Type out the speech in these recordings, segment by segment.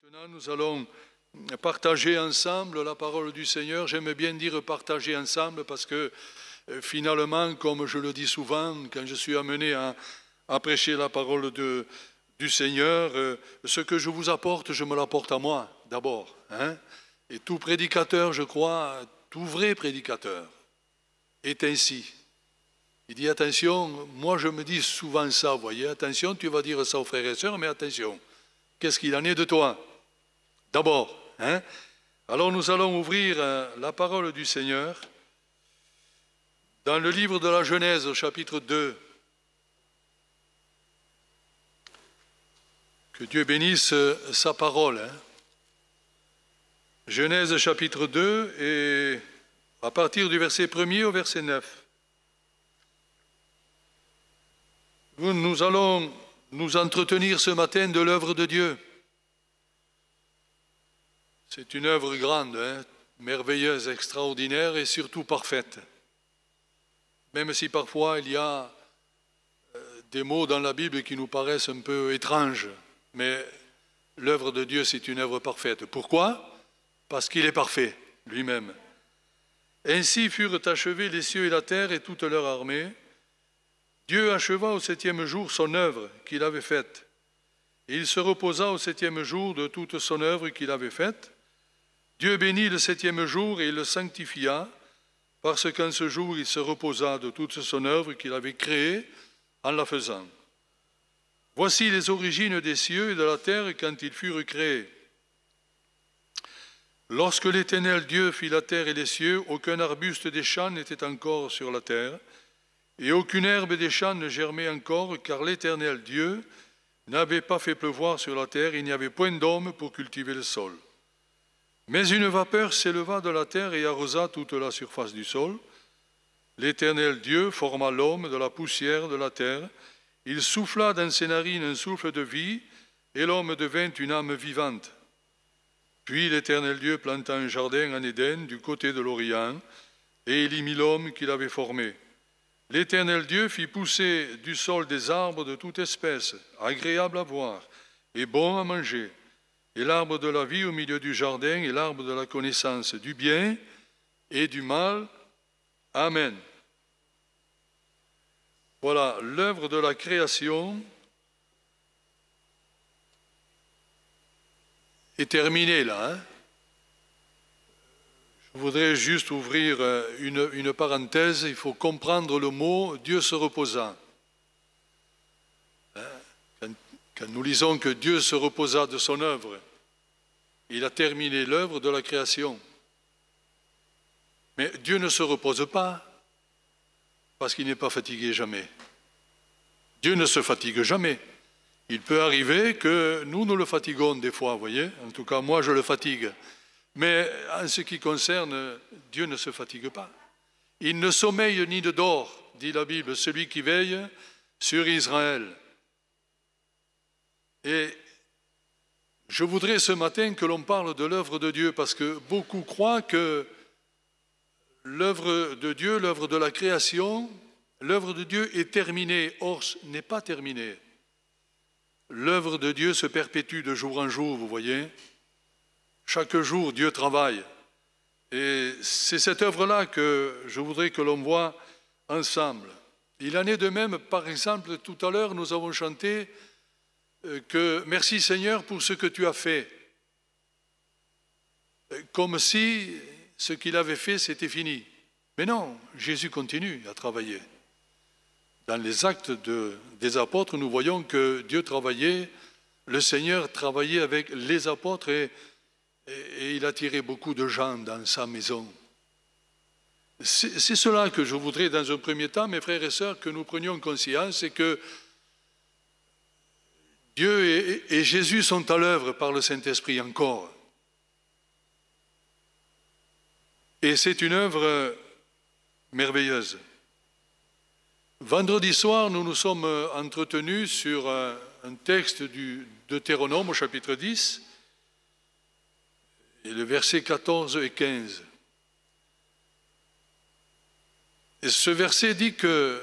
Maintenant, nous allons partager ensemble la parole du Seigneur. J'aime bien dire partager ensemble parce que finalement, comme je le dis souvent, quand je suis amené à prêcher la parole du Seigneur, ce que je vous apporte, je me l'apporte à moi d'abord. Et tout prédicateur, je crois, tout vrai prédicateur est ainsi. Il dit attention, moi je me dis souvent ça, vous voyez, attention, tu vas dire ça aux frères et sœurs, mais attention, qu'est-ce qu'il en est de toi? D'abord, Alors nous allons ouvrir la parole du Seigneur dans le livre de la Genèse, au chapitre 2. Que Dieu bénisse sa parole. Genèse chapitre 2 et à partir du verset 1er au verset 9. Nous allons nous entretenir ce matin de l'œuvre de Dieu. C'est une œuvre grande, merveilleuse, extraordinaire et surtout parfaite. Même si parfois il y a des mots dans la Bible qui nous paraissent un peu étranges, mais l'œuvre de Dieu, c'est une œuvre parfaite. Pourquoi? Parce qu'il est parfait lui-même. Ainsi furent achevés les cieux et la terre et toute leur armée. Dieu acheva au 7e jour son œuvre qu'il avait faite. Et il se reposa au 7e jour de toute son œuvre qu'il avait faite. Dieu bénit le 7e jour et il le sanctifia, parce qu'en ce jour il se reposa de toute son œuvre qu'il avait créée en la faisant. Voici les origines des cieux et de la terre quand ils furent créés. Lorsque l'Éternel Dieu fit la terre et les cieux, aucun arbuste des champs n'était encore sur la terre, et aucune herbe des champs ne germait encore, car l'Éternel Dieu n'avait pas fait pleuvoir sur la terre, il n'y avait point d'homme pour cultiver le sol. Mais une vapeur s'éleva de la terre et arrosa toute la surface du sol. L'Éternel Dieu forma l'homme de la poussière de la terre. Il souffla dans ses narines un souffle de vie, et l'homme devint une âme vivante. Puis l'Éternel Dieu planta un jardin en Éden, du côté de l'Orient, et il y mit l'homme qu'il avait formé. L'Éternel Dieu fit pousser du sol des arbres de toute espèce, agréables à voir et bons à manger, et l'arbre de la vie au milieu du jardin, et l'arbre de la connaissance du bien et du mal. Amen. Voilà, l'œuvre de la création est terminée là. Je voudrais juste ouvrir une parenthèse. Il faut comprendre le mot « Dieu se reposa ». Quand nous lisons que Dieu se reposa de son œuvre, il a terminé l'œuvre de la création. Mais Dieu ne se repose pas parce qu'il n'est pas fatigué jamais. Dieu ne se fatigue jamais. Il peut arriver que nous le fatiguons des fois, vous voyez. En tout cas, moi, je le fatigue. Mais en ce qui concerne, Dieu ne se fatigue pas. Il ne sommeille ni ne dort, dit la Bible, celui qui veille sur Israël. Et je voudrais ce matin que l'on parle de l'œuvre de Dieu, parce que beaucoup croient que l'œuvre de Dieu, l'œuvre de la création, l'œuvre de Dieu est terminée. Or, ce n'est pas terminé. L'œuvre de Dieu se perpétue de jour en jour, vous voyez. Chaque jour, Dieu travaille. Et c'est cette œuvre-là que je voudrais que l'on voit ensemble. Il en est de même, par exemple, tout à l'heure, nous avons chanté que « Merci Seigneur pour ce que tu as fait ». Comme si ce qu'il avait fait, c'était fini. Mais non, Jésus continue à travailler. Dans les actes des apôtres, nous voyons que Dieu travaillait, le Seigneur travaillait avec les apôtres et il attirait beaucoup de gens dans sa maison. C'est cela que je voudrais dans un premier temps, mes frères et sœurs, que nous prenions conscience, c'est que Dieu et Jésus sont à l'œuvre par le Saint-Esprit encore. Et c'est une œuvre merveilleuse. Vendredi soir, nous nous sommes entretenus sur un texte du Deutéronome au chapitre 10, et le verset 14 et 15. Et ce verset dit que,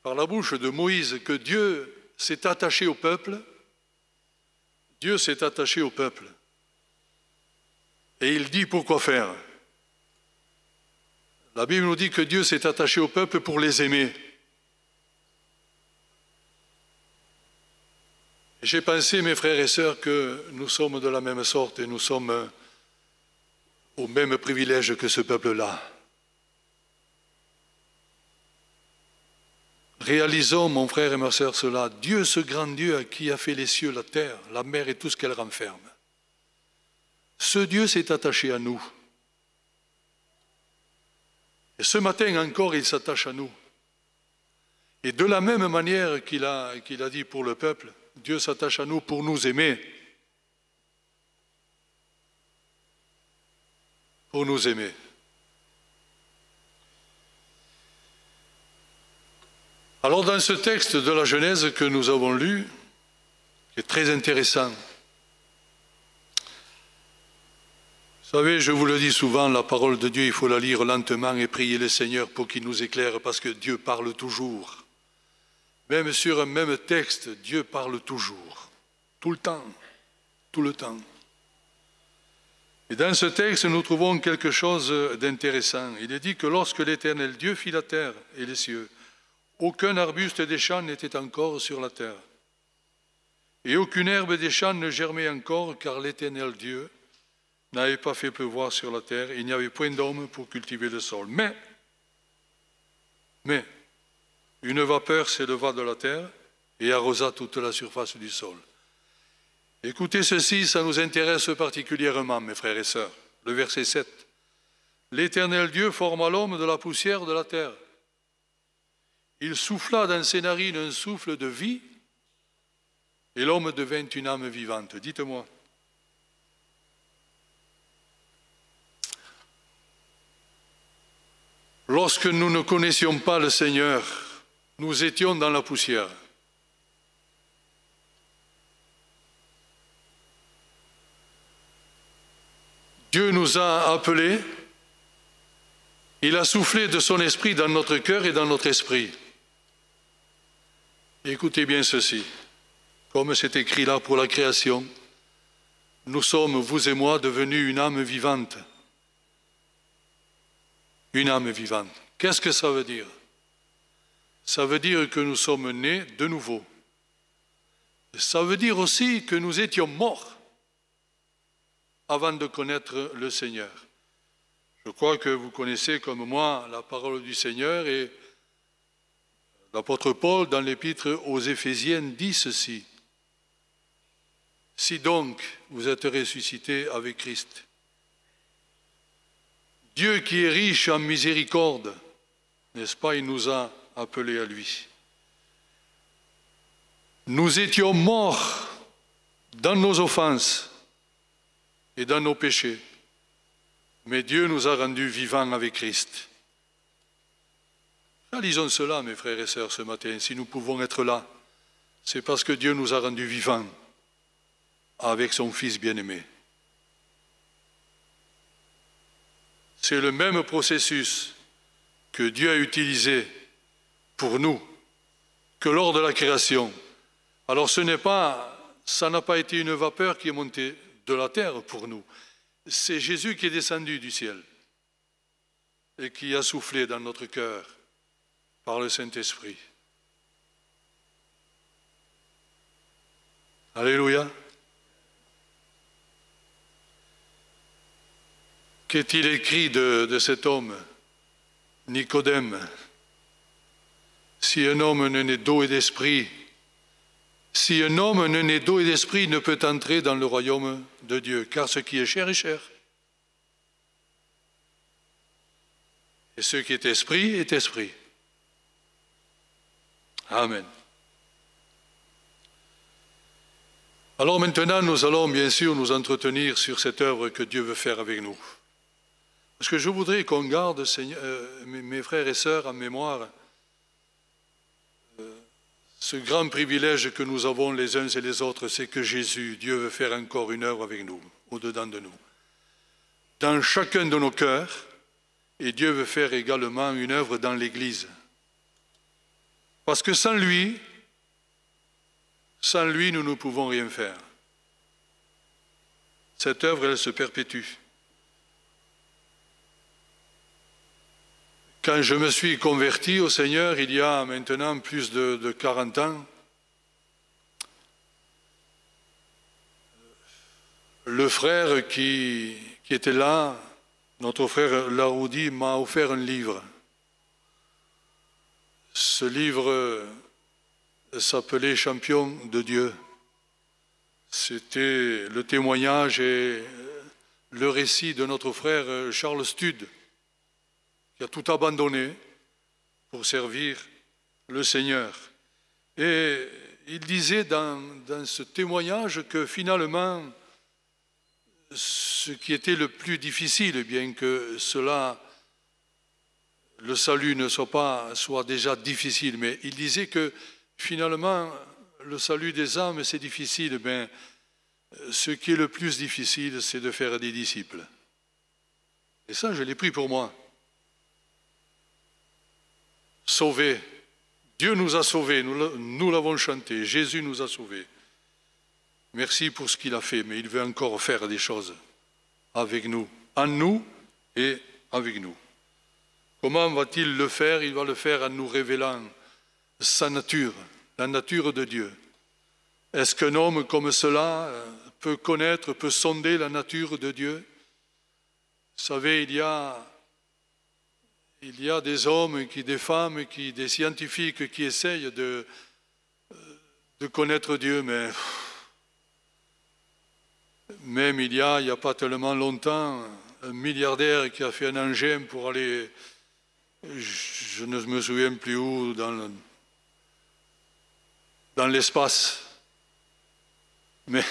par la bouche de Moïse, que Dieu s'est attaché au peuple. Dieu s'est attaché au peuple. Et il dit pourquoi faire. La Bible nous dit que Dieu s'est attaché au peuple pour les aimer. J'ai pensé, mes frères et sœurs, que nous sommes de la même sorte et nous sommes au même privilège que ce peuple-là. Réalisons, mon frère et ma sœur, cela. Dieu, ce grand Dieu qui a fait les cieux, la terre, la mer et tout ce qu'elle renferme. Ce Dieu s'est attaché à nous. Et ce matin encore, il s'attache à nous. Et de la même manière qu'il a dit pour le peuple, Dieu s'attache à nous pour nous aimer. Pour nous aimer. Alors dans ce texte de la Genèse que nous avons lu, qui est très intéressant, vous savez, je vous le dis souvent, la parole de Dieu, il faut la lire lentement et prier le Seigneur pour qu'il nous éclaire, parce que Dieu parle toujours. Même sur un même texte, Dieu parle toujours, tout le temps, tout le temps. Et dans ce texte, nous trouvons quelque chose d'intéressant. Il est dit que lorsque l'Éternel Dieu fit la terre et les cieux, aucun arbuste des champs n'était encore sur la terre. Et aucune herbe des champs ne germait encore, car l'Éternel Dieu n'avait pas fait pleuvoir sur la terre, et il n'y avait point d'homme pour cultiver le sol. Mais, une vapeur s'éleva de la terre et arrosa toute la surface du sol. Écoutez ceci, ça nous intéresse particulièrement, mes frères et sœurs. Le verset 7. L'Éternel Dieu forma l'homme de la poussière de la terre. Il souffla dans ses narines un souffle de vie, et l'homme devint une âme vivante. Dites-moi. Lorsque nous ne connaissions pas le Seigneur, nous étions dans la poussière. Dieu nous a appelés, il a soufflé de son esprit dans notre cœur et dans notre esprit. Écoutez bien ceci, comme c'est écrit là pour la création, nous sommes, vous et moi, devenus une âme vivante. Une âme vivante. Qu'est-ce que ça veut dire? Ça veut dire que nous sommes nés de nouveau. Ça veut dire aussi que nous étions morts avant de connaître le Seigneur. Je crois que vous connaissez comme moi la parole du Seigneur, et l'apôtre Paul, dans l'épître aux Éphésiens, dit ceci. Si donc vous êtes ressuscités avec Christ, Dieu qui est riche en miséricorde, n'est-ce pas, il nous a appelés à lui. Nous étions morts dans nos offenses et dans nos péchés, mais Dieu nous a rendus vivants avec Christ. Réalisons cela, mes frères et sœurs, ce matin. Si nous pouvons être là, c'est parce que Dieu nous a rendus vivants avec son Fils bien-aimé. C'est le même processus que Dieu a utilisé pour nous que lors de la création. Alors ça n'a pas été une vapeur qui est montée de la terre pour nous. C'est Jésus qui est descendu du ciel et qui a soufflé dans notre cœur par le Saint-Esprit. Alléluia. Qu'est-il écrit de cet homme, Nicodème? Si un homme ne naît d'eau et d'esprit, il ne peut entrer dans le royaume de Dieu, car ce qui est chair est chair. Et ce qui est esprit est esprit. Amen. Alors maintenant, nous allons bien sûr nous entretenir sur cette œuvre que Dieu veut faire avec nous. Parce que je voudrais qu'on garde, mes frères et sœurs, en mémoire ce grand privilège que nous avons les uns et les autres, c'est que Jésus, Dieu veut faire encore une œuvre avec nous, au-dedans de nous, dans chacun de nos cœurs, et Dieu veut faire également une œuvre dans l'Église. Parce que sans lui, nous ne pouvons rien faire. Cette œuvre, elle se perpétue. Quand je me suis converti au Seigneur, il y a maintenant plus de 40 ans, le frère qui était là, notre frère Laroudi, m'a offert un livre. Ce livre s'appelait « Champion de Dieu ». C'était le témoignage et le récit de notre frère Charles Stud, qui a tout abandonné pour servir le Seigneur. Et il disait dans ce témoignage que finalement, ce qui était le plus difficile, bien que le salut ne soit déjà difficile, mais il disait que finalement, le salut des âmes, c'est difficile, mais ce qui est le plus difficile, c'est de faire des disciples. Et ça, je l'ai pris pour moi. Sauvés. Dieu nous a sauvés, nous l'avons chanté, Jésus nous a sauvés. Merci pour ce qu'il a fait, mais il veut encore faire des choses avec nous, en nous et avec nous. Comment va-t-il le faire? Il va le faire en nous révélant sa nature, la nature de Dieu. Est-ce qu'un homme comme cela peut connaître, peut sonder la nature de Dieu? Vous savez, il y a des hommes, des femmes, des scientifiques qui essayent de connaître Dieu, mais même il y a pas tellement longtemps, un milliardaire qui a fait un engin pour aller, je ne me souviens plus où, dans l'espace. Mais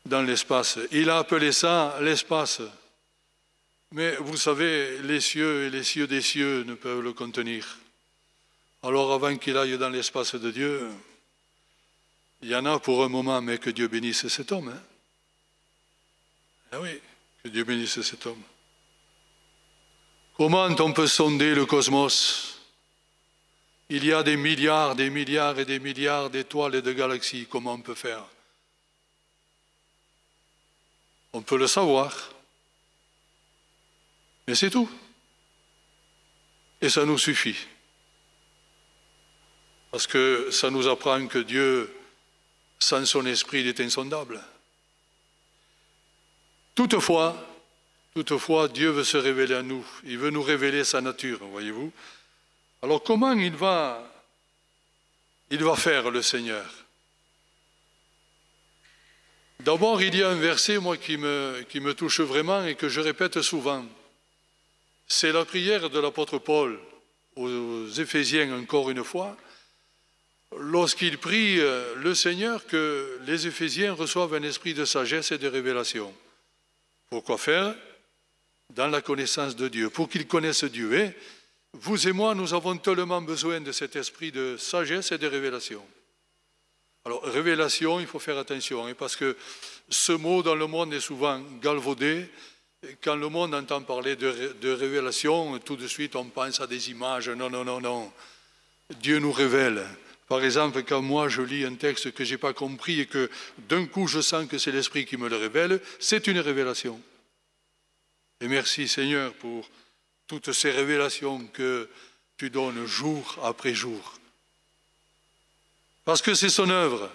dans l'espace. Il a appelé ça l'espace. Mais vous savez, les cieux et les cieux des cieux ne peuvent le contenir. Alors avant qu'il aille dans l'espace de Dieu, il y en a pour un moment, mais que Dieu bénisse cet homme. Hein? Ah oui, que Dieu bénisse cet homme. Comment on peut sonder le cosmos? Il y a des milliards et des milliards d'étoiles et de galaxies. Comment on peut faire? On peut le savoir. Mais c'est tout. Et ça nous suffit. Parce que ça nous apprend que Dieu, sans son esprit, il est insondable. Toutefois, Dieu veut se révéler à nous. Il veut nous révéler sa nature, voyez-vous. Alors comment il va faire le Seigneur? D'abord, il y a un verset, moi, qui me touche vraiment et que je répète souvent. C'est la prière de l'apôtre Paul aux Éphésiens, encore une fois, lorsqu'il prie le Seigneur que les Éphésiens reçoivent un esprit de sagesse et de révélation. Pourquoi faire? Dans la connaissance de Dieu, pour qu'ils connaissent Dieu. Et vous et moi, nous avons tellement besoin de cet esprit de sagesse et de révélation. Alors, révélation, il faut faire attention, parce que ce mot dans le monde est souvent galvaudé. Quand le monde entend parler de révélation, tout de suite on pense à des images. Non, non, non, non. Dieu nous révèle. Par exemple, quand moi je lis un texte que je n'ai pas compris et que d'un coup je sens que c'est l'Esprit qui me le révèle, c'est une révélation. Et merci Seigneur pour toutes ces révélations que tu donnes jour après jour. Parce que c'est son œuvre.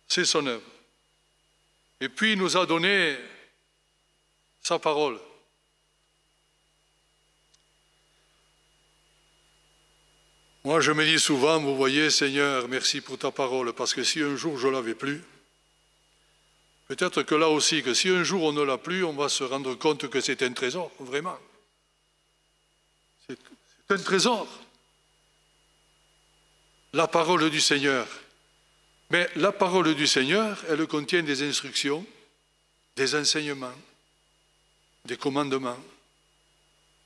C'est son œuvre. Et puis il nous a donné sa parole. Moi, je me dis souvent, vous voyez, Seigneur, merci pour ta parole, parce que si un jour je ne l'avais plus, peut-être que là aussi, que si un jour on ne l'a plus, on va se rendre compte que c'est un trésor, vraiment. C'est un trésor. La parole du Seigneur. Mais la parole du Seigneur, elle contient des instructions, des enseignements, des commandements.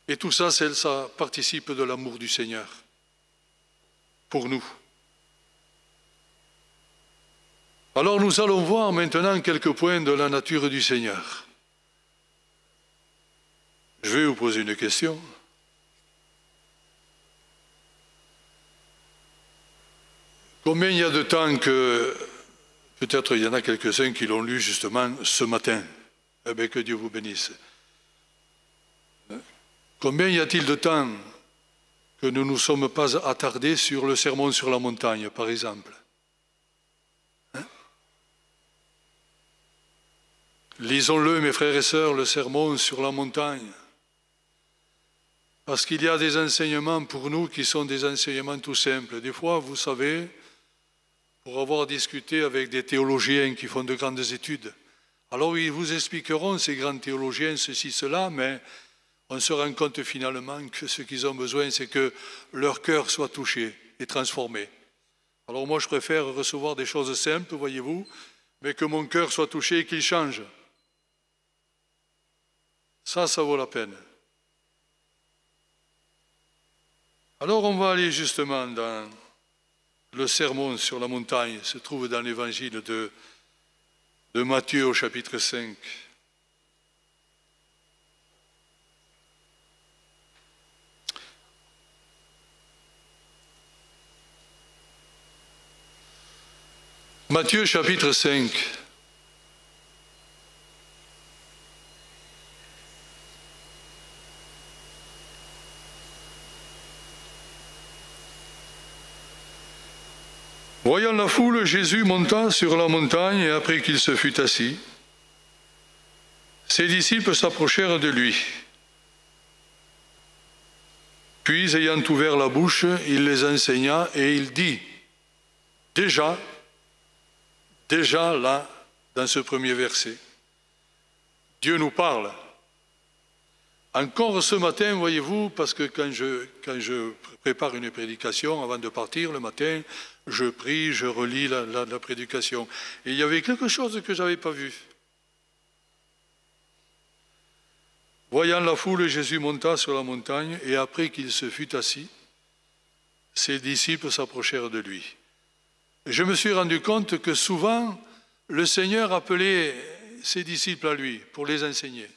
Et tout ça, ça participe de l'amour du Seigneur pour nous. Alors nous allons voir maintenant quelques points de la nature du Seigneur. Je vais vous poser une question. Combien il y a de temps que, peut-être il y en a quelques-uns qui l'ont lu justement ce matin, eh bien que Dieu vous bénisse. Combien y a-t-il de temps que nous ne nous sommes pas attardés sur le sermon sur la montagne, par exemple? Lisons-le, mes frères et sœurs, le sermon sur la montagne. Parce qu'il y a des enseignements pour nous qui sont des enseignements tout simples. Des fois, vous savez, pour avoir discuté avec des théologiens qui font de grandes études, alors ils vous expliqueront, ces grands théologiens, ceci, cela, mais on se rend compte finalement que ce qu'ils ont besoin, c'est que leur cœur soit touché et transformé. Alors moi, je préfère recevoir des choses simples, voyez-vous, mais que mon cœur soit touché et qu'il change. Ça vaut la peine. Alors on va aller justement dans le sermon sur la montagne, se trouve dans l'évangile de Matthieu au chapitre 5. Matthieu chapitre 5. Voyant la foule, Jésus monta sur la montagne et après qu'il se fut assis, ses disciples s'approchèrent de lui. Puis, ayant ouvert la bouche, il les enseigna et il dit, déjà là, dans ce premier verset, Dieu nous parle. Encore ce matin, voyez-vous, parce que quand je prépare une prédication, avant de partir le matin, je prie, je relis la prédication. Et il y avait quelque chose que je n'avais pas vu. Voyant la foule, Jésus monta sur la montagne, et après qu'il se fut assis, ses disciples s'approchèrent de lui. Et je me suis rendu compte que souvent, le Seigneur appelait ses disciples à lui pour les enseigner.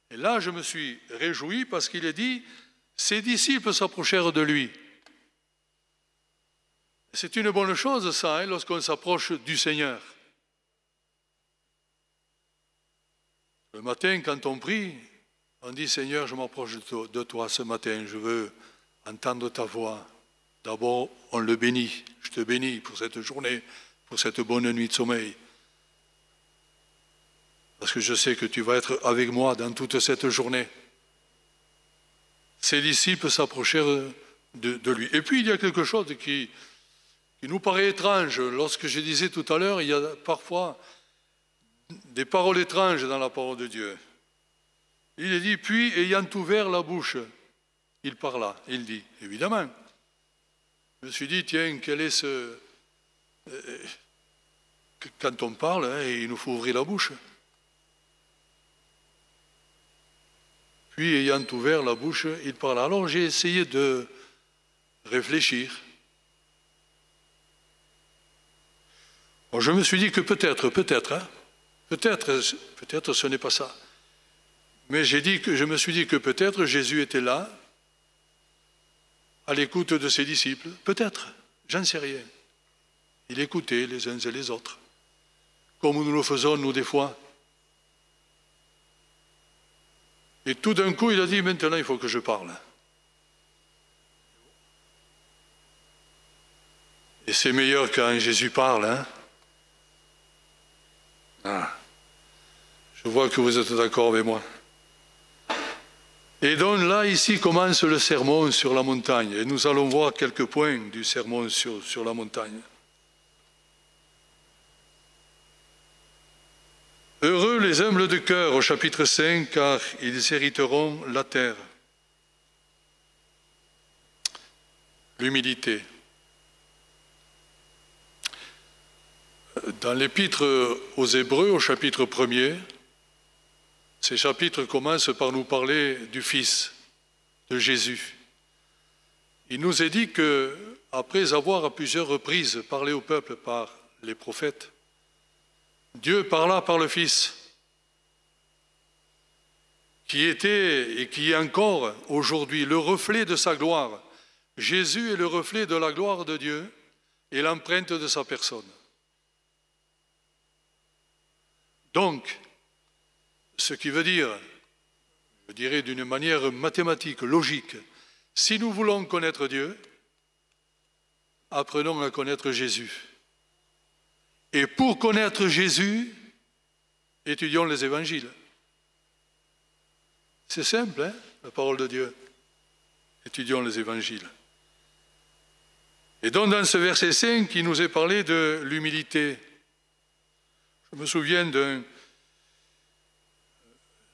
Et là, je me suis réjoui parce qu'il est dit, ses disciples s'approchèrent de lui. C'est une bonne chose, ça, lorsqu'on s'approche du Seigneur. Le matin, quand on prie, on dit, Seigneur, je m'approche de toi ce matin, je veux entendre ta voix. D'abord, on le bénit. Je te bénis pour cette journée, pour cette bonne nuit de sommeil. Parce que je sais que tu vas être avec moi dans toute cette journée. Ses disciples s'approchèrent de lui. Et puis, il y a quelque chose qui nous paraît étrange. Lorsque je disais tout à l'heure, il y a parfois des paroles étranges dans la parole de Dieu. Il est dit, puis, ayant ouvert la bouche, il parla. Il dit, évidemment. Je me suis dit, tiens, quel est ce... Quand on parle, il nous faut ouvrir la bouche. Puis, ayant ouvert la bouche, il parla. Alors, j'ai essayé de réfléchir. Bon, je me suis dit que peut-être ce n'est pas ça. Mais je me suis dit que peut-être Jésus était là, à l'écoute de ses disciples. Peut-être, j'en sais rien. Il écoutait les uns et les autres, comme nous le faisons, nous, des fois. Et tout d'un coup, il a dit, maintenant, il faut que je parle. Et c'est meilleur quand Jésus parle, hein? Ah. Je vois que vous êtes d'accord avec moi. Et donc là, ici, commence le sermon sur la montagne. Et nous allons voir quelques points du sermon sur la montagne. Heureux les humbles de cœur, au chapitre 5, car ils hériteront la terre. L'humilité. Dans l'épître aux Hébreux, au chapitre 1er, ces chapitres commencent par nous parler du Fils, de Jésus. Il nous est dit que, après avoir à plusieurs reprises parlé au peuple par les prophètes, Dieu parla par le Fils, qui était et qui est encore aujourd'hui le reflet de sa gloire. Jésus est le reflet de la gloire de Dieu et l'empreinte de sa personne. Donc, ce qui veut dire, je dirais d'une manière mathématique, logique. Si nous voulons connaître Dieu, apprenons à connaître Jésus. Et pour connaître Jésus, étudions les évangiles. C'est simple, hein, la parole de Dieu. Étudions les évangiles. Et donc dans ce verset 5, il nous est parlé de l'humilité. Je me souviens d'un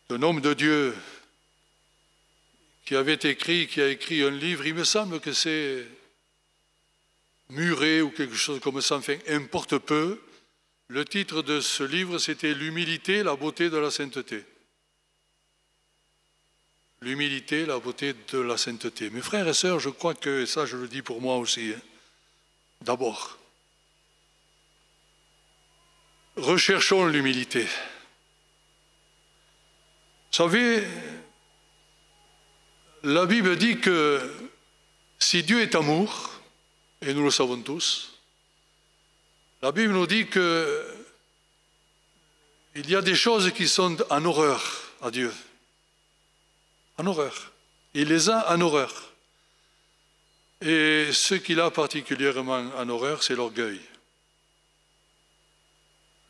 homme de Dieu qui a écrit un livre, il me semble que c'est Muret ou quelque chose comme ça, enfin, importe peu. Le titre de ce livre, c'était « L'humilité, la beauté de la sainteté ». L'humilité, la beauté de la sainteté. Mes frères et sœurs, je crois que, ça je le dis pour moi aussi, hein, d'abord, recherchons l'humilité. Vous savez, la Bible dit que si Dieu est amour, et nous le savons tous, la Bible nous dit qu'il y a des choses qui sont en horreur à Dieu. En horreur. Il les a en horreur. Et ce qu'il a particulièrement en horreur, c'est l'orgueil.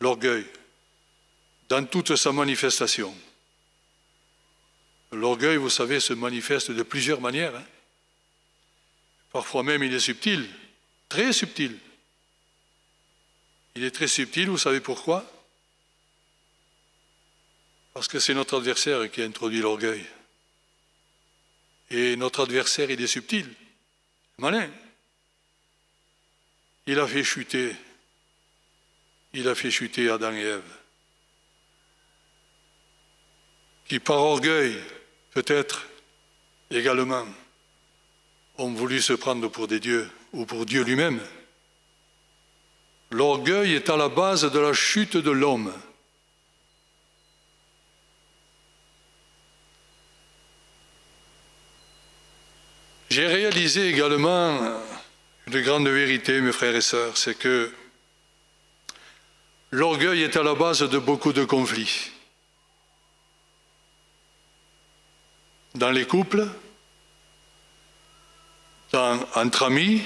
L'orgueil, dans toute sa manifestation. L'orgueil, vous savez, se manifeste de plusieurs manières. Hein. Parfois même, il est subtil, très subtil. Il est très subtil, vous savez pourquoi? Parce que c'est notre adversaire qui a introduit l'orgueil. Et notre adversaire, il est subtil, malin. Il a fait chuter Adam et Ève, qui par orgueil, peut-être également, ont voulu se prendre pour des dieux ou pour Dieu lui-même. L'orgueil est à la base de la chute de l'homme. J'ai réalisé également une grande vérité, mes frères et sœurs, c'est que l'orgueil est à la base de beaucoup de conflits. Dans les couples, entre amis,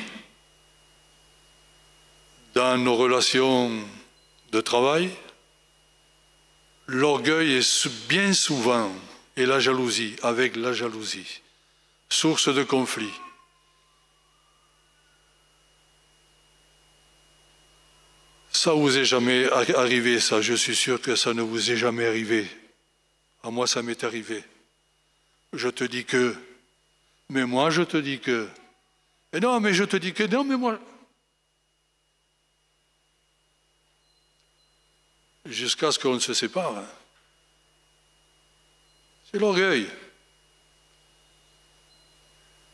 dans nos relations de travail, l'orgueil est bien souvent, et la jalousie, avec la jalousie, source de conflit. Ça vous est jamais arrivé, ça, je suis sûr que ça ne vous est jamais arrivé. À moi, ça m'est arrivé. Je te dis que, mais moi, je te dis que, et non, mais je te dis que, non, mais moi... Jusqu'à ce qu'on se sépare. Hein. C'est l'orgueil.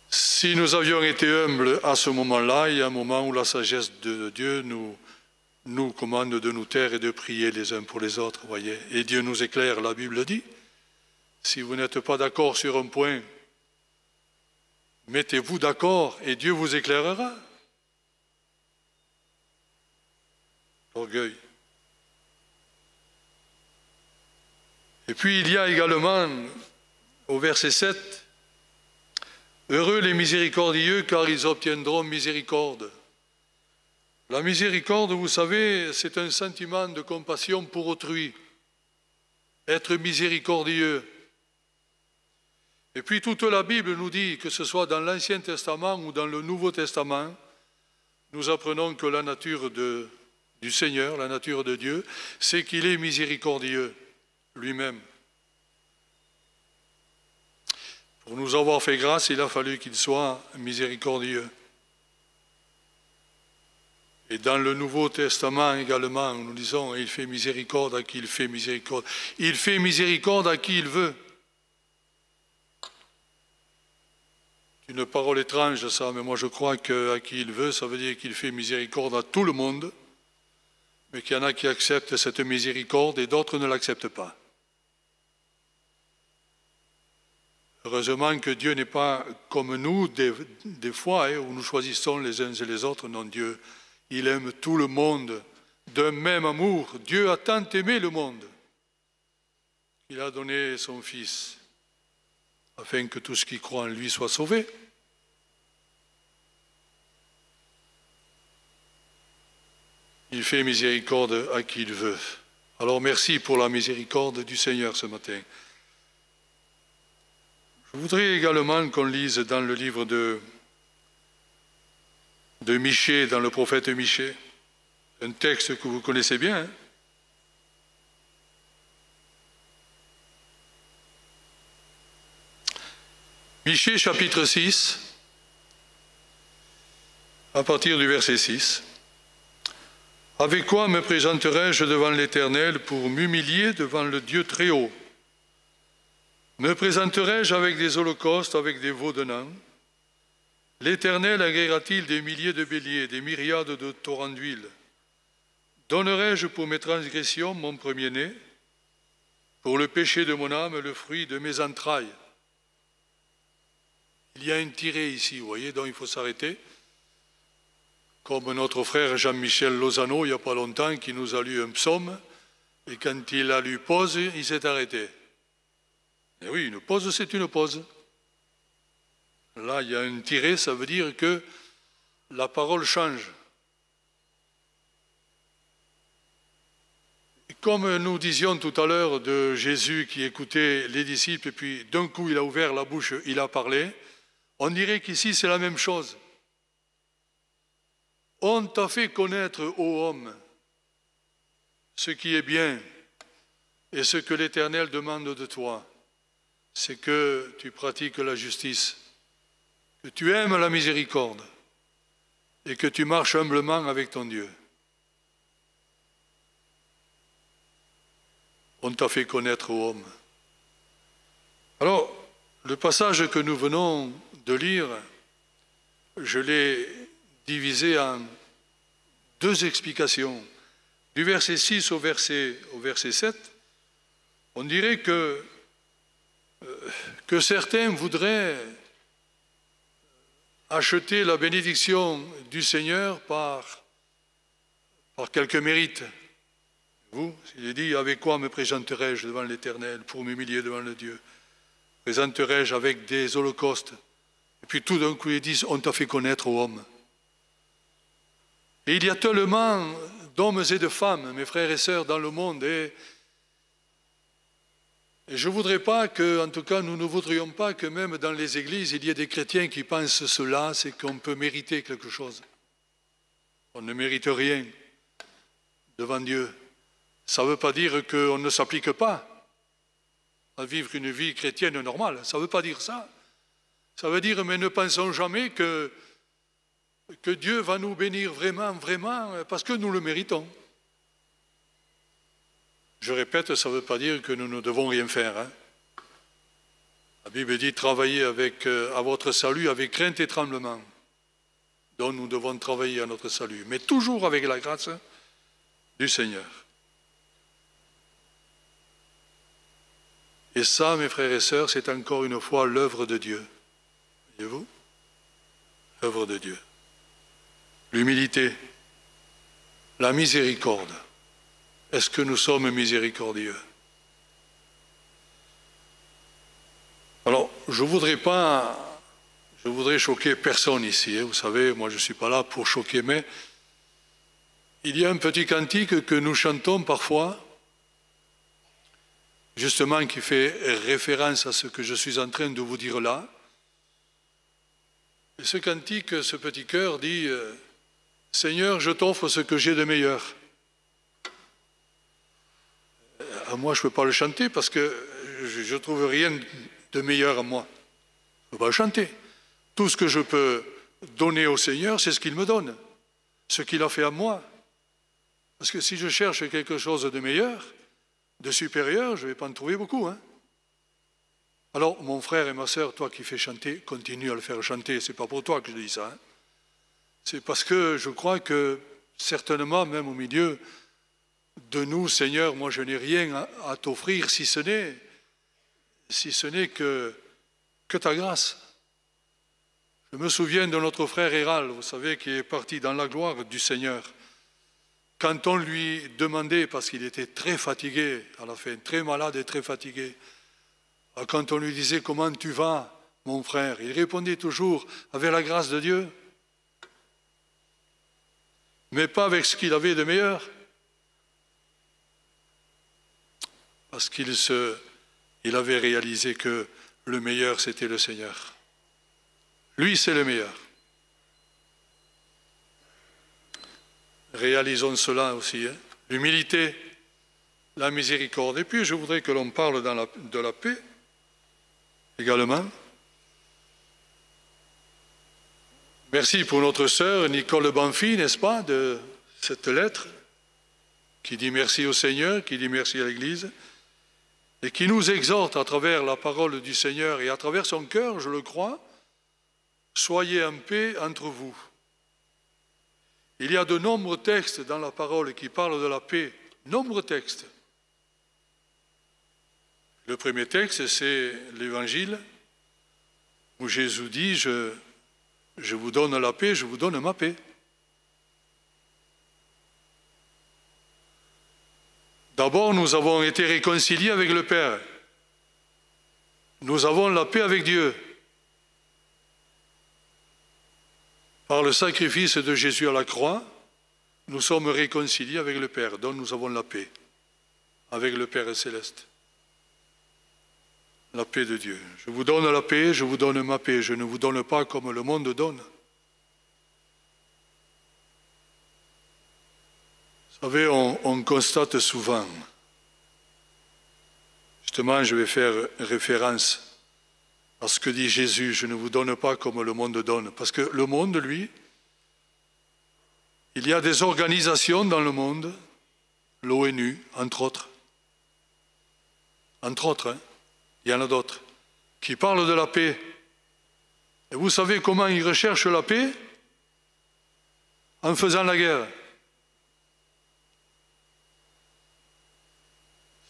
Si nous avions été humbles à ce moment-là, il y a un moment où la sagesse de Dieu nous commande de nous taire et de prier les uns pour les autres, voyez. Et Dieu nous éclaire, la Bible dit. Si vous n'êtes pas d'accord sur un point, mettez-vous d'accord et Dieu vous éclairera. L'orgueil. Et puis il y a également, au verset 7, « Heureux les miséricordieux, car ils obtiendront miséricorde. » La miséricorde, vous savez, c'est un sentiment de compassion pour autrui. Être miséricordieux. Et puis toute la Bible nous dit, que ce soit dans l'Ancien Testament ou dans le Nouveau Testament, nous apprenons que la nature du Seigneur, la nature de Dieu, c'est qu'il est miséricordieux lui-même. Pour nous avoir fait grâce, il a fallu qu'il soit miséricordieux. Et dans le Nouveau Testament également, nous disons, il fait miséricorde à qui il fait miséricorde. Il fait miséricorde à qui il veut. C'est une parole étrange ça, mais moi je crois qu'à qui il veut, ça veut dire qu'il fait miséricorde à tout le monde, mais qu'il y en a qui acceptent cette miséricorde et d'autres ne l'acceptent pas. Heureusement que Dieu n'est pas comme nous, des fois, où nous choisissons les uns et les autres. Non, Dieu, il aime tout le monde d'un même amour. Dieu a tant aimé le monde qu'il a donné son Fils, afin que tous ceux qui croient en lui soient sauvés. Il fait miséricorde à qui il veut. Alors merci pour la miséricorde du Seigneur ce matin. Je voudrais également qu'on lise dans le livre de Michée, dans le prophète Michée, un texte que vous connaissez bien. Hein? Michée chapitre 6, à partir du verset 6. « Avec quoi me présenterai-je devant l'Éternel pour m'humilier devant le Dieu très haut? Me présenterai-je avec des holocaustes, avec des veaux de nains? L'Éternel agréera-t-il des milliers de béliers, des myriades de torrents d'huile? Donnerai-je pour mes transgressions mon premier-né, pour le péché de mon âme, le fruit de mes entrailles ?» Il y a un tiré ici, vous voyez, donc il faut s'arrêter. Comme notre frère Jean-Michel Lozano, il n'y a pas longtemps, qui nous a lu un psaume, et quand il a lu pause, il s'est arrêté. Et oui, une pause, c'est une pause. Là, il y a un tiré, ça veut dire que la parole change. Et comme nous disions tout à l'heure de Jésus qui écoutait les disciples, et puis d'un coup il a ouvert la bouche, il a parlé, on dirait qu'ici c'est la même chose. On t'a fait connaître, ô homme, ce qui est bien, et ce que l'Éternel demande de toi, c'est que tu pratiques la justice, que tu aimes la miséricorde, et que tu marches humblement avec ton Dieu. On t'a fait connaître, ô homme. Alors, le passage que nous venons de lire, je l'ai divisé en deux explications. Du verset 6 au verset 7, on dirait que certains voudraient acheter la bénédiction du Seigneur par quelques mérites. Vous, il est dit, avec quoi me présenterai-je devant l'Éternel pour m'humilier devant le Dieu? Présenterai-je avec des holocaustes? Et puis tout d'un coup, ils disent, on t'a fait connaître aux hommes. Et il y a tellement d'hommes et de femmes, mes frères et sœurs, dans le monde, et je ne voudrais pas que, en tout cas, nous ne voudrions pas que même dans les églises, il y ait des chrétiens qui pensent cela, c'est qu'on peut mériter quelque chose. On ne mérite rien devant Dieu. Ça ne veut pas dire qu'on ne s'applique pas à vivre une vie chrétienne normale. Ça ne veut pas dire ça. Ça veut dire, mais ne pensons jamais que Dieu va nous bénir vraiment, vraiment, parce que nous le méritons. Je répète, ça ne veut pas dire que nous ne devons rien faire. Hein. La Bible dit, travaillez à votre salut avec crainte et tremblement. Donc nous devons travailler à notre salut, mais toujours avec la grâce du Seigneur. Et ça, mes frères et sœurs, c'est encore une fois l'œuvre de Dieu. Voyez-vous? L'œuvre de Dieu. L'humilité, la miséricorde. Est-ce que nous sommes miséricordieux? Alors, je voudrais choquer personne ici. Hein. Vous savez, moi je ne suis pas là pour choquer, mais il y a un petit cantique que nous chantons parfois, justement qui fait référence à ce que je suis en train de vous dire là. Et ce cantique, ce petit chœur dit « Seigneur, je t'offre ce que j'ai de meilleur ». Moi, je ne peux pas le chanter parce que je ne trouve rien de meilleur à moi. Je ne peux pas le chanter. Tout ce que je peux donner au Seigneur, c'est ce qu'il me donne, ce qu'il a fait à moi. Parce que si je cherche quelque chose de meilleur, de supérieur, je ne vais pas en trouver beaucoup. Hein. Alors, mon frère et ma sœur, toi qui fais chanter, continue à le faire chanter. Ce n'est pas pour toi que je dis ça. Hein. C'est parce que je crois que, certainement, même au milieu de nous, Seigneur, moi je n'ai rien à t'offrir si ce n'est que ta grâce. Je me souviens de notre frère Héral, vous savez, qui est parti dans la gloire du Seigneur. Quand on lui demandait, parce qu'il était très fatigué à la fin, très malade et très fatigué, Quand on lui disait « Comment tu vas, mon frère ?» il répondait toujours avec la grâce de Dieu, mais pas avec ce qu'il avait de meilleur, parce qu'il avait réalisé que le meilleur, c'était le Seigneur. Lui, c'est le meilleur. Réalisons cela aussi, hein. L'humilité, la miséricorde. Et puis, je voudrais que l'on parle de la paix également. Merci pour notre sœur Nicole Banfi, n'est-ce pas, de cette lettre, qui dit merci au Seigneur, qui dit merci à l'Église, et qui nous exhorte à travers la parole du Seigneur et à travers son cœur, je le crois, soyez en paix entre vous. Il y a de nombreux textes dans la parole qui parlent de la paix, nombreux textes. Le premier texte, c'est l'Évangile, où Jésus dit, je vous donne la paix, je vous donne ma paix. D'abord, nous avons été réconciliés avec le Père. Nous avons la paix avec Dieu. Par le sacrifice de Jésus à la croix, nous sommes réconciliés avec le Père, donc nous avons la paix avec le Père céleste. La paix de Dieu. Je vous donne la paix, je vous donne ma paix. Je ne vous donne pas comme le monde donne. Vous savez, on constate souvent, justement, je vais faire référence à ce que dit Jésus, je ne vous donne pas comme le monde donne. Parce que le monde, lui, il y a des organisations dans le monde, l'ONU, entre autres, hein, il y en a d'autres, qui parlent de la paix. Et vous savez comment ils recherchent la paix? En faisant la guerre.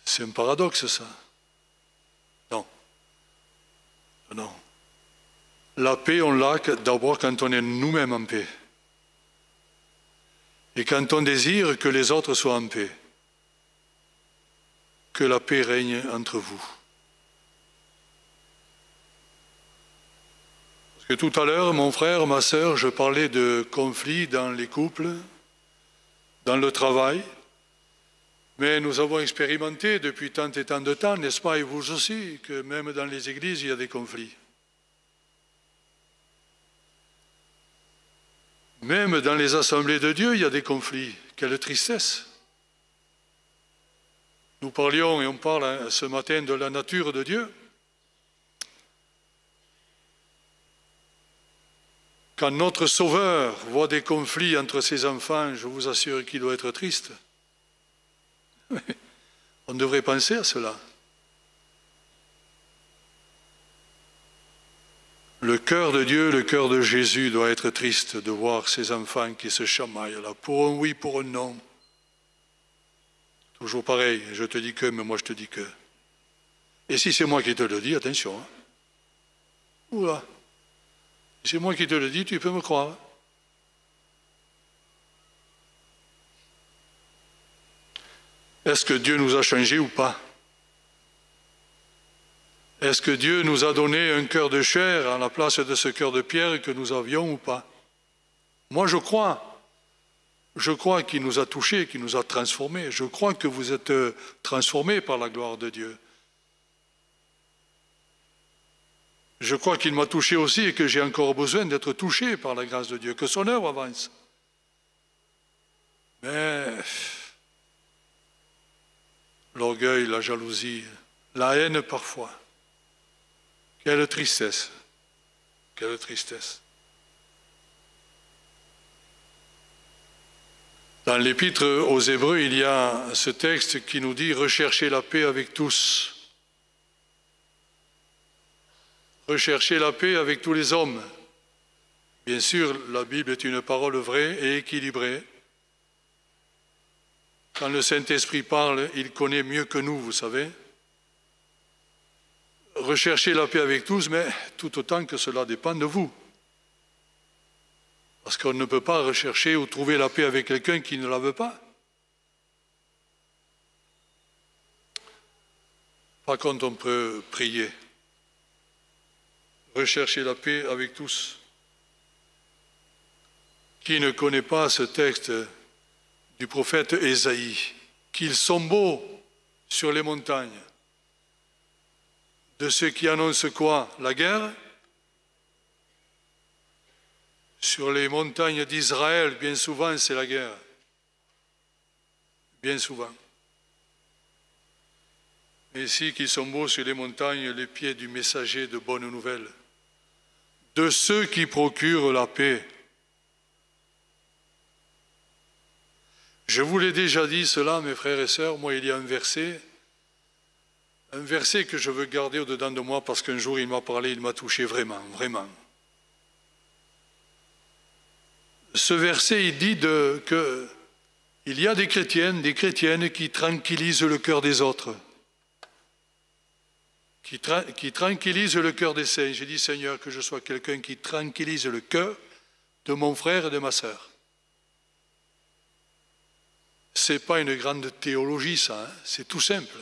C'est un paradoxe, ça. Non. La paix, on l'a d'abord quand on est nous-mêmes en paix. Et quand on désire que les autres soient en paix. Que la paix règne entre vous. Parce que tout à l'heure, mon frère, ma sœur, je parlais de conflits dans les couples, dans le travail. Mais nous avons expérimenté depuis tant et tant de temps, n'est-ce pas, et vous aussi, que même dans les églises, il y a des conflits. Même dans les assemblées de Dieu, il y a des conflits. Quelle tristesse! Nous parlions et on parle ce matin de la nature de Dieu. Quand notre Sauveur voit des conflits entre ses enfants, je vous assure qu'il doit être triste. On devrait penser à cela. Le cœur de Dieu, le cœur de Jésus doit être triste de voir ces enfants qui se chamaillent là, pour un oui, pour un non. Toujours pareil, je te dis que, mais moi je te dis que. Et si c'est moi qui te le dis, attention. Hein. Oula, si c'est moi qui te le dis, tu peux me croire. Est-ce que Dieu nous a changés ou pas? Est-ce que Dieu nous a donné un cœur de chair à la place de ce cœur de pierre que nous avions ou pas? Moi, je crois. Je crois qu'il nous a touchés, qu'il nous a transformés. Je crois que vous êtes transformés par la gloire de Dieu. Je crois qu'il m'a touché aussi et que j'ai encore besoin d'être touché par la grâce de Dieu, que son œuvre avance. Mais l'orgueil, la jalousie, la haine parfois. Quelle tristesse, quelle tristesse. Dans l'épître aux Hébreux, il y a ce texte qui nous dit « Recherchez la paix avec tous ». Recherchez la paix avec tous les hommes. Bien sûr, la Bible est une parole vraie et équilibrée. Quand le Saint-Esprit parle, il connaît mieux que nous, vous savez. Recherchez la paix avec tous, mais tout autant que cela dépend de vous. Parce qu'on ne peut pas rechercher ou trouver la paix avec quelqu'un qui ne la veut pas. Par contre, on peut prier. Rechercher la paix avec tous. Qui ne connaît pas ce texte du prophète Ésaïe, qu'ils sont beaux sur les montagnes, de ceux qui annoncent quoi? La guerre? Sur les montagnes d'Israël, bien souvent, c'est la guerre. Bien souvent. Mais ici, qu'ils sont beaux sur les montagnes, les pieds du messager de bonnes nouvelles, de ceux qui procurent la paix. Je vous l'ai déjà dit cela, mes frères et sœurs, moi il y a un verset que je veux garder au-dedans de moi parce qu'un jour il m'a parlé, il m'a touché vraiment, vraiment. Ce verset, il dit qu'il y a des chrétiennes qui tranquillisent le cœur des autres, qui tranquillisent le cœur des saints. J'ai dit, Seigneur, que je sois quelqu'un qui tranquillise le cœur de mon frère et de ma sœur. Ce n'est pas une grande théologie, ça, hein? C'est tout simple.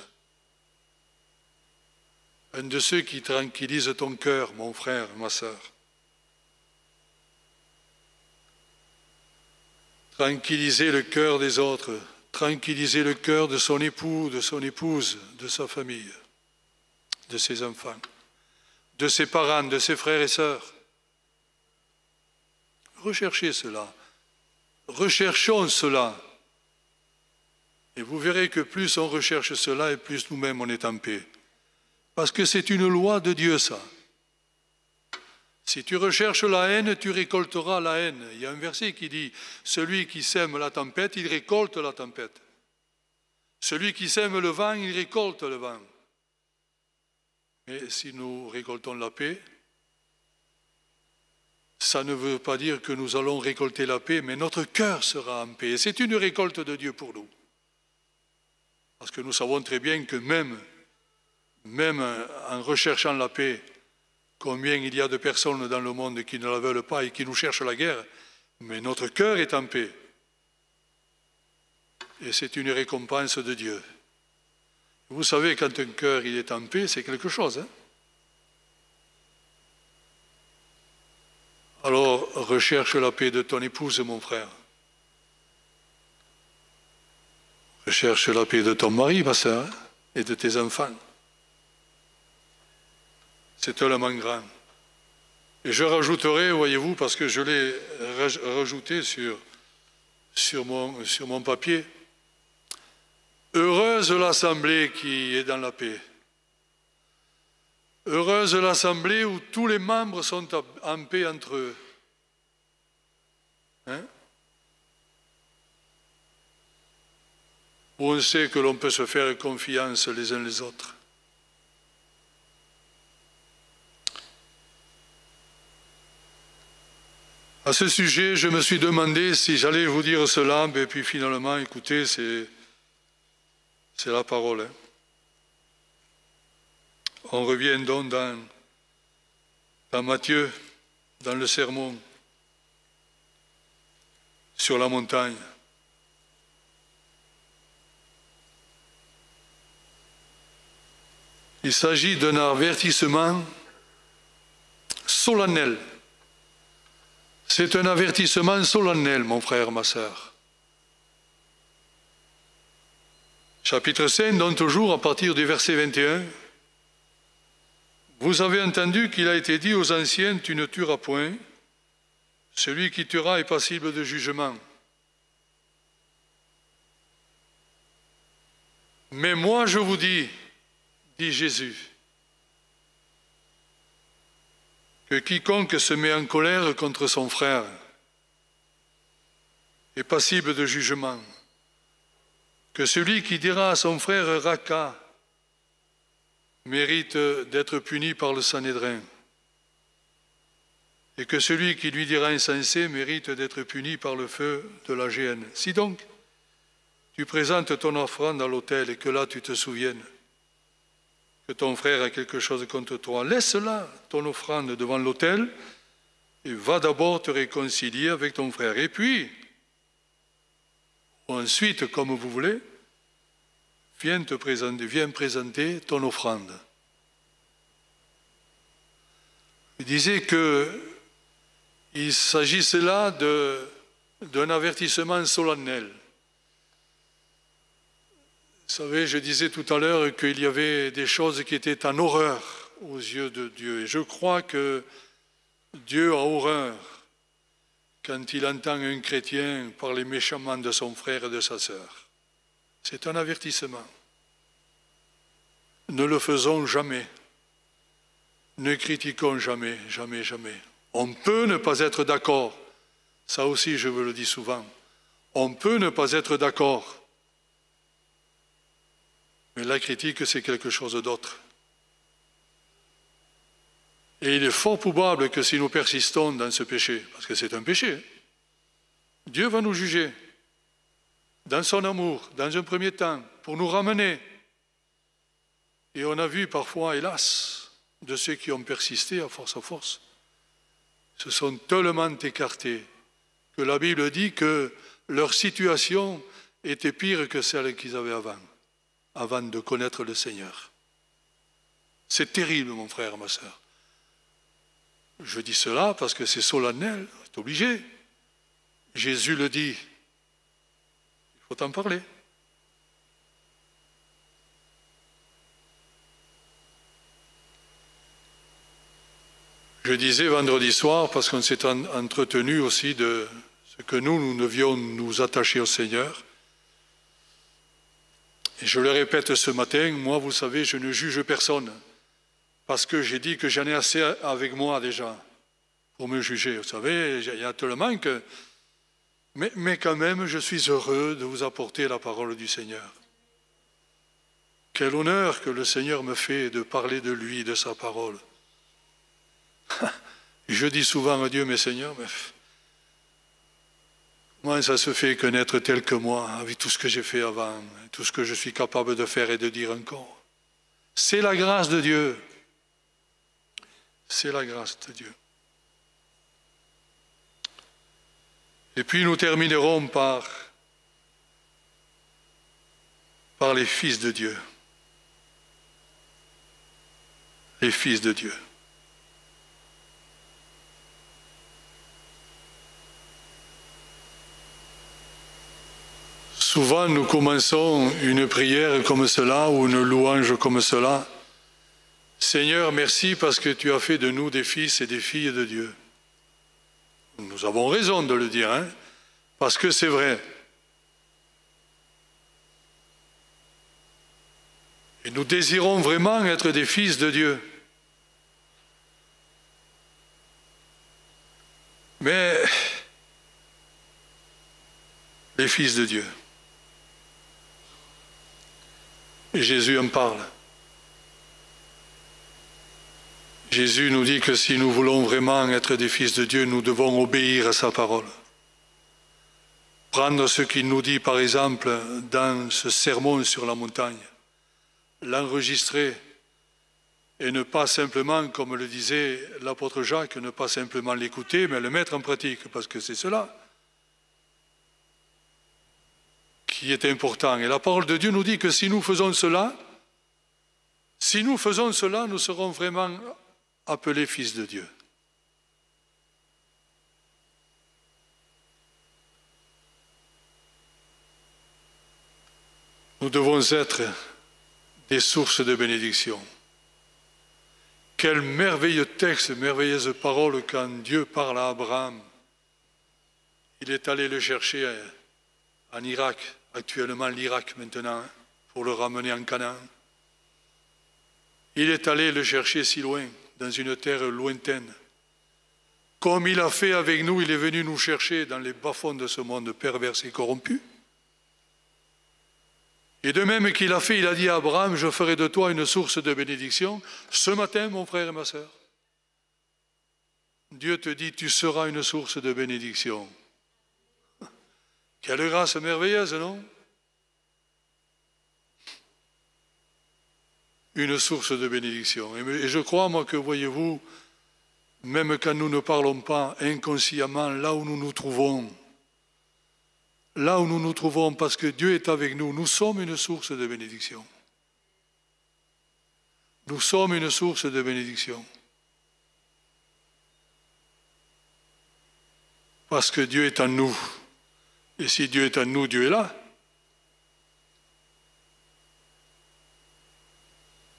Un de ceux qui tranquillisent ton cœur, mon frère, ma sœur. Tranquilliser le cœur des autres, tranquilliser le cœur de son époux, de son épouse, de sa famille, de ses enfants, de ses parents, de ses frères et sœurs. Recherchez cela. Recherchons cela. Et vous verrez que plus on recherche cela et plus nous-mêmes on est en paix. Parce que c'est une loi de Dieu, ça. Si tu recherches la haine, tu récolteras la haine. Il y a un verset qui dit « Celui qui sème la tempête, il récolte la tempête. Celui qui sème le vent, il récolte le vent. » Mais si nous récoltons la paix, ça ne veut pas dire que nous allons récolter la paix, mais notre cœur sera en paix. Et c'est une récolte de Dieu pour nous. Parce que nous savons très bien que même en recherchant la paix, combien il y a de personnes dans le monde qui ne la veulent pas et qui nous cherchent la guerre, mais notre cœur est en paix. Et c'est une récompense de Dieu. Vous savez, quand un cœur il est en paix, c'est quelque chose. Hein? Alors, recherche la paix de ton épouse, mon frère. Recherche la paix de ton mari, ma sœur, et de tes enfants. C'est tellement grand. Et je rajouterai, voyez-vous, parce que je l'ai rajouté sur mon papier, heureuse l'assemblée qui est dans la paix. Heureuse l'assemblée où tous les membres sont en paix entre eux. Hein? Où on sait que l'on peut se faire confiance les uns les autres. À ce sujet, je me suis demandé si j'allais vous dire cela, et puis finalement, écoutez, c'est la parole. Hein. On revient donc dans Matthieu, dans le sermon sur la montagne. Il s'agit d'un avertissement solennel. C'est un avertissement solennel, mon frère, ma sœur. Chapitre 5, donc toujours à partir du verset 21. Vous avez entendu qu'il a été dit aux anciens, tu ne tueras point. Celui qui tuera est passible de jugement. Mais moi je vous dis, dit Jésus, que quiconque se met en colère contre son frère est passible de jugement. Que celui qui dira à son frère Raka mérite d'être puni par le Sanhédrin. Et que celui qui lui dira insensé mérite d'être puni par le feu de la géhenne. Si donc, tu présentes ton offrande à l'autel et que là tu te souviennes que ton frère a quelque chose contre toi, laisse-la ton offrande devant l'autel et va d'abord te réconcilier avec ton frère. Et puis, ensuite, comme vous voulez, viens présenter ton offrande. Il disait qu'il s'agissait là d'un avertissement solennel. Vous savez, je disais tout à l'heure qu'il y avait des choses qui étaient en horreur aux yeux de Dieu. Et je crois que Dieu a horreur quand il entend un chrétien parler méchamment de son frère et de sa sœur. C'est un avertissement. Ne le faisons jamais. Ne critiquons jamais, jamais, jamais. On peut ne pas être d'accord. Ça aussi, je vous le dis souvent. On peut ne pas être d'accord. Mais la critique, c'est quelque chose d'autre. Et il est fort probable que si nous persistons dans ce péché, parce que c'est un péché, Dieu va nous juger dans son amour, dans un premier temps, pour nous ramener. Et on a vu parfois, hélas, de ceux qui ont persisté à force, se sont tellement écartés que la Bible dit que leur situation était pire que celle qu'ils avaient avant de connaître le Seigneur. C'est terrible, mon frère, ma sœur. Je dis cela parce que c'est solennel, c'est obligé. Jésus le dit. Il faut en parler. Je disais vendredi soir, parce qu'on s'est entretenu aussi de ce que nous devions nous attacher au Seigneur. Et je le répète ce matin, moi, vous savez, je ne juge personne, parce que j'ai dit que j'en ai assez avec moi déjà pour me juger. Vous savez, il y a tellement que... Mais quand même, je suis heureux de vous apporter la parole du Seigneur. Quel honneur que le Seigneur me fait de parler de lui, de sa parole. Je dis souvent à Dieu, mais Seigneur, comment ça se fait que naître tel que moi, avec tout ce que j'ai fait avant, tout ce que je suis capable de faire et de dire encore? C'est la grâce de Dieu. C'est la grâce de Dieu. Et puis nous terminerons par les fils de Dieu. Les fils de Dieu. Souvent, nous commençons une prière comme cela ou une louange comme cela. Seigneur, merci parce que tu as fait de nous des fils et des filles de Dieu. Nous avons raison de le dire, hein, parce que c'est vrai. Et nous désirons vraiment être des fils de Dieu. Mais les fils de Dieu. Et Jésus en parle. Jésus nous dit que si nous voulons vraiment être des fils de Dieu, nous devons obéir à sa parole. Prendre ce qu'il nous dit, par exemple, dans ce sermon sur la montagne, l'enregistrer et ne pas simplement, comme le disait l'apôtre Jacques, ne pas simplement l'écouter, mais le mettre en pratique, parce que c'est cela qui est important. Et la parole de Dieu nous dit que si nous faisons cela, nous serons vraiment appelés fils de Dieu. Nous devons être des sources de bénédiction. Quel merveilleux texte, merveilleuse parole quand Dieu parle à Abraham. Il est allé le chercher en Irak, actuellement l'Irak maintenant, pour le ramener en Canaan. Il est allé le chercher si loin, dans une terre lointaine. Comme il a fait avec nous, il est venu nous chercher dans les bas-fonds de ce monde pervers et corrompu. Et de même qu'il a fait, il a dit à Abraham, je ferai de toi une source de bénédiction. Ce matin, mon frère et ma sœur, Dieu te dit, tu seras une source de bénédiction. Quelle grâce merveilleuse, non? Une source de bénédiction. Et je crois, moi, que, voyez-vous, même quand nous ne parlons pas inconsciemment, là où nous nous trouvons, là où nous nous trouvons, parce que Dieu est avec nous, nous sommes une source de bénédiction. Nous sommes une source de bénédiction. Parce que Dieu est en nous. Et si Dieu est en nous, Dieu est là.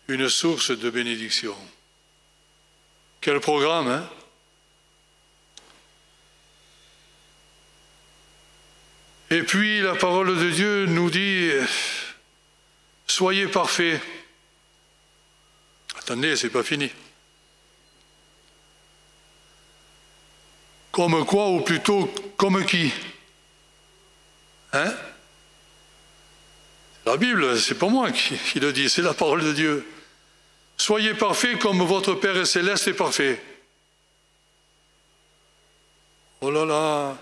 Une source de bénédiction. Quel programme, hein? Et puis la parole de Dieu nous dit, soyez parfaits. Attendez, c'est pas fini. Comme quoi, ou plutôt, comme qui? Hein? La Bible, c'est pas moi qui le dis, c'est la parole de Dieu. Soyez parfaits comme votre Père céleste est parfait. Oh là là!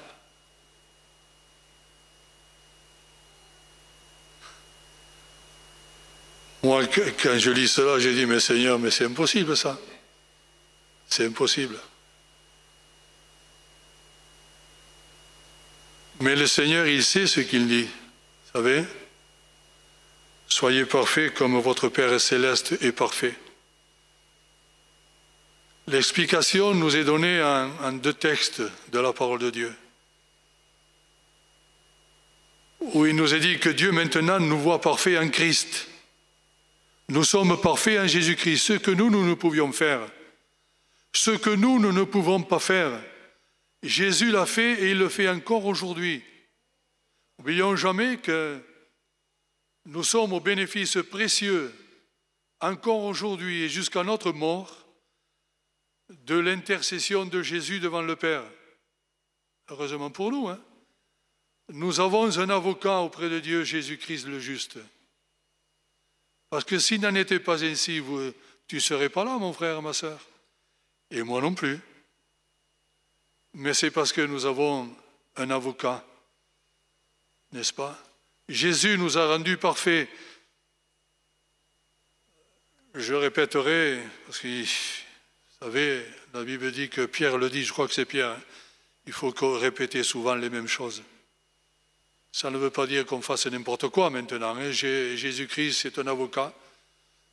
Moi, quand je lis cela, j'ai dit, mais Seigneur, mais c'est impossible ça. C'est impossible. Mais le Seigneur, il sait ce qu'il dit. Vous savez? Soyez parfaits comme votre Père céleste est parfait. L'explication nous est donnée en 2 textes de la parole de Dieu, où il nous est dit que Dieu maintenant nous voit parfaits en Christ. Nous sommes parfaits en Jésus-Christ. Ce que nous ne pouvions faire, ce que nous ne pouvons pas faire, Jésus l'a fait et il le fait encore aujourd'hui. N'oublions jamais que nous sommes au bénéfice précieux, encore aujourd'hui et jusqu'à notre mort, de l'intercession de Jésus devant le Père. Heureusement pour nous, hein? Nous avons un avocat auprès de Dieu, Jésus-Christ le juste. Parce que s'il n'en était pas ainsi, tu ne serais pas là, mon frère, ma sœur. Et moi non plus. Mais c'est parce que nous avons un avocat, n'est-ce pas? Jésus nous a rendus parfaits. Je répéterai, parce que, vous savez, la Bible dit que Pierre le dit, je crois que c'est Pierre, hein, il faut répéter souvent les mêmes choses. Ça ne veut pas dire qu'on fasse n'importe quoi maintenant. Hein. Jésus-Christ, c'est un avocat.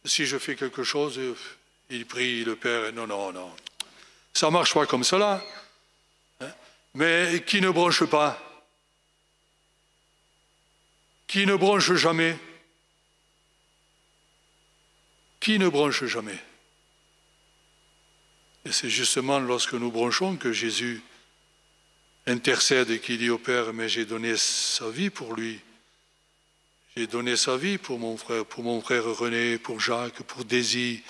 Si je fais quelque chose, il prie le Père. Non, non, non. Ça ne marche pas comme cela. Hein. Mais qui ne bronche pas? Qui ne bronche jamais? Qui ne bronche jamais? Et c'est justement lorsque nous bronchons que Jésus intercède et qui dit au Père, mais j'ai donné sa vie pour lui. J'ai donné sa vie pour mon frère René, pour Jacques, pour Daisy.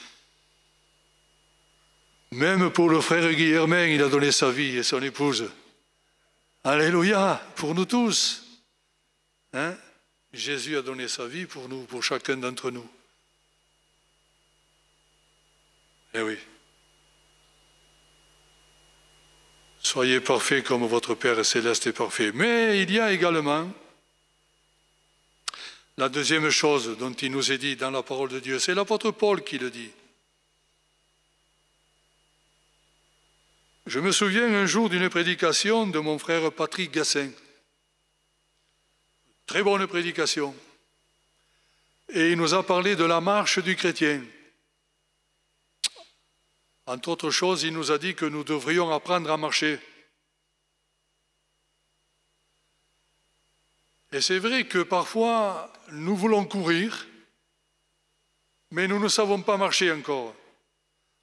Même pour le frère Guillermin, il a donné sa vie et son épouse. Alléluia, pour nous tous. Hein? Jésus a donné sa vie pour nous, pour chacun d'entre nous. Eh oui. Soyez parfaits comme votre Père céleste est parfait. Mais il y a également la deuxième chose dont il nous est dit dans la parole de Dieu. C'est l'apôtre Paul qui le dit. Je me souviens un jour d'une prédication de mon frère Patrick Gassin. Très bonne prédication. Et il nous a parlé de la marche du chrétien. Entre autres choses, il nous a dit que nous devrions apprendre à marcher. Et c'est vrai que parfois, nous voulons courir, mais nous ne savons pas marcher encore.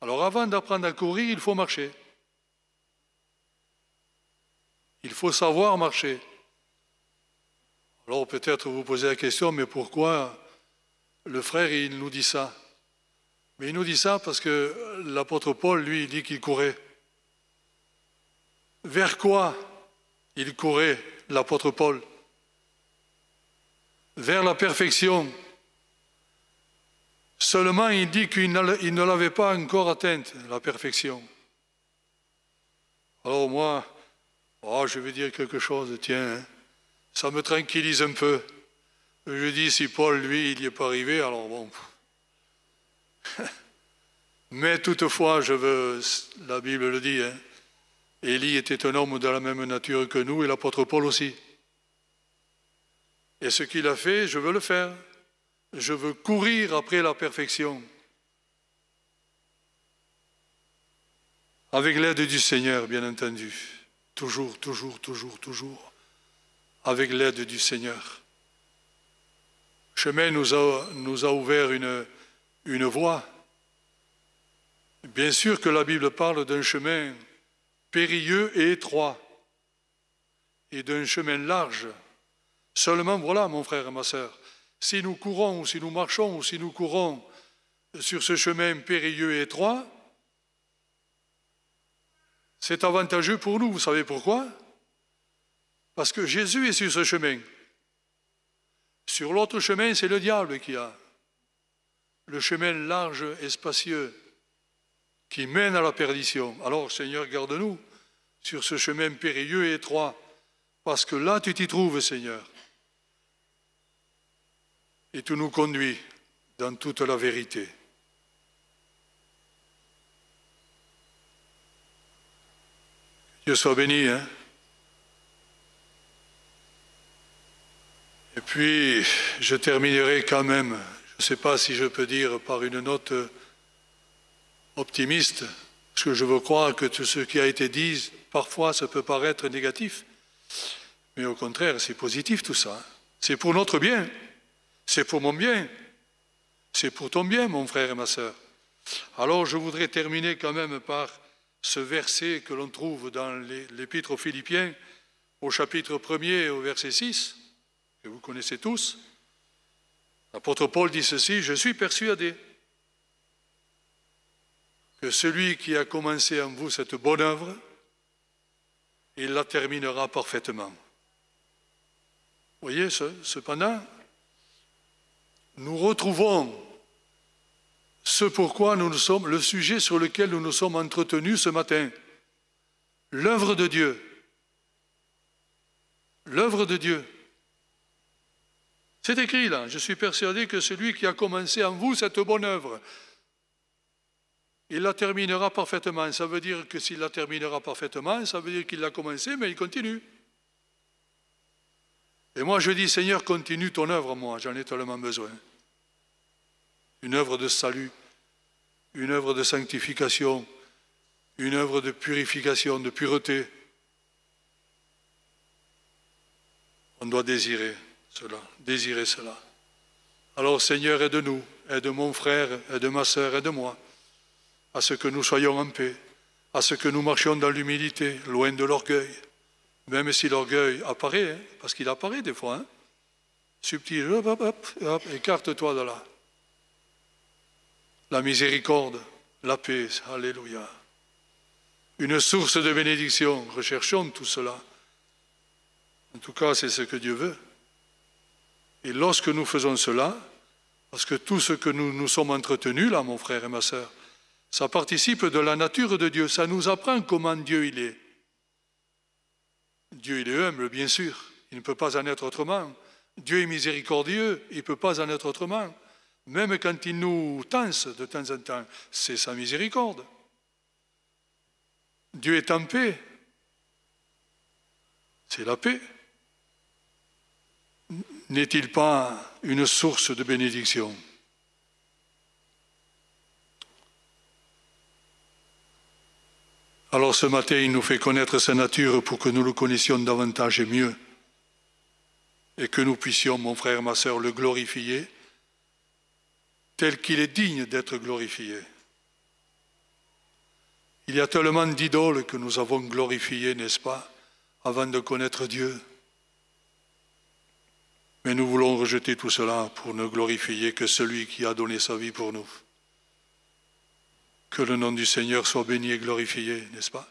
Alors avant d'apprendre à courir, il faut marcher. Il faut savoir marcher. Alors peut-être vous posez la question, mais pourquoi le frère, il nous dit ça? Mais il nous dit ça parce que l'apôtre Paul, lui, il dit qu'il courait. Vers quoi il courait, l'apôtre Paul? Vers la perfection. Seulement, il dit qu'il ne l'avait pas encore atteinte, la perfection. Alors moi, je vais dire quelque chose, tiens, hein, ça me tranquillise un peu. Je dis, si Paul, lui, il n'y est pas arrivé, alors bon... Mais toutefois, la Bible le dit, hein, Élie était un homme de la même nature que nous et l'apôtre Paul aussi. Et ce qu'il a fait, je veux le faire. Je veux courir après la perfection. Avec l'aide du Seigneur, bien entendu. Toujours, toujours, toujours, toujours. Avec l'aide du Seigneur. Le chemin nous a ouvert une voie. Bien sûr que la Bible parle d'un chemin périlleux et étroit et d'un chemin large. Seulement, voilà, mon frère et ma sœur, si nous courons ou si nous marchons ou si nous courons sur ce chemin périlleux et étroit, c'est avantageux pour nous. Vous savez pourquoi? Parce que Jésus est sur ce chemin. Sur l'autre chemin, c'est le diable qui a. Le chemin large et spacieux qui mène à la perdition. Alors, Seigneur, garde-nous sur ce chemin périlleux et étroit, parce que là, tu t'y trouves, Seigneur. Et tu nous conduis dans toute la vérité. Dieu soit béni, hein? Et puis, je terminerai quand même, je ne sais pas si je peux dire par une note optimiste, parce que je veux croire que tout ce qui a été dit, parfois, ça peut paraître négatif, mais au contraire, c'est positif tout ça. C'est pour notre bien, c'est pour mon bien, c'est pour ton bien, mon frère et ma sœur. Alors, je voudrais terminer quand même par ce verset que l'on trouve dans l'Épître aux Philippiens, au chapitre 1er, au verset 6, que vous connaissez tous. L'apôtre Paul dit ceci: « Je suis persuadé que celui qui a commencé en vous cette bonne œuvre, il la terminera parfaitement. » Vous voyez, cependant, nous retrouvons ce pourquoi nous sommes, le sujet sur lequel nous nous sommes entretenus ce matin, l'œuvre de Dieu. L'œuvre de Dieu. C'est écrit là, je suis persuadé que celui qui a commencé en vous cette bonne œuvre, il la terminera parfaitement. Ça veut dire que s'il la terminera parfaitement, ça veut dire qu'il l'a commencé, mais il continue. Et moi je dis, Seigneur, continue ton œuvre, moi, j'en ai tellement besoin. Une œuvre de salut, une œuvre de sanctification, une œuvre de purification, de pureté. On doit désirer cela, désirer cela. Alors Seigneur, aide-nous, aide mon frère, aide ma sœur, aide-moi, à ce que nous soyons en paix, à ce que nous marchions dans l'humilité, loin de l'orgueil, même si l'orgueil apparaît, hein, parce qu'il apparaît des fois, hein, subtil, hop, hop, hop, hop, écarte-toi de là. La miséricorde, la paix, alléluia. Une source de bénédiction, recherchons tout cela. En tout cas, c'est ce que Dieu veut. Et lorsque nous faisons cela, parce que tout ce que nous sommes entretenus, là, mon frère et ma sœur, ça participe de la nature de Dieu, ça nous apprend comment Dieu il est. Dieu il est humble, bien sûr, il ne peut pas en être autrement. Dieu est miséricordieux, il ne peut pas en être autrement. Même quand il nous tense de temps en temps, c'est sa miséricorde. Dieu est en paix. C'est la paix. N'est-il pas une source de bénédiction? Alors ce matin, il nous fait connaître sa nature pour que nous le connaissions davantage et mieux. Et que nous puissions, mon frère, ma sœur, le glorifier tel qu'il est digne d'être glorifié. Il y a tellement d'idoles que nous avons glorifiées, n'est-ce pas, avant de connaître Dieu. Mais nous voulons rejeter tout cela pour ne glorifier que celui qui a donné sa vie pour nous. Que le nom du Seigneur soit béni et glorifié, n'est-ce pas?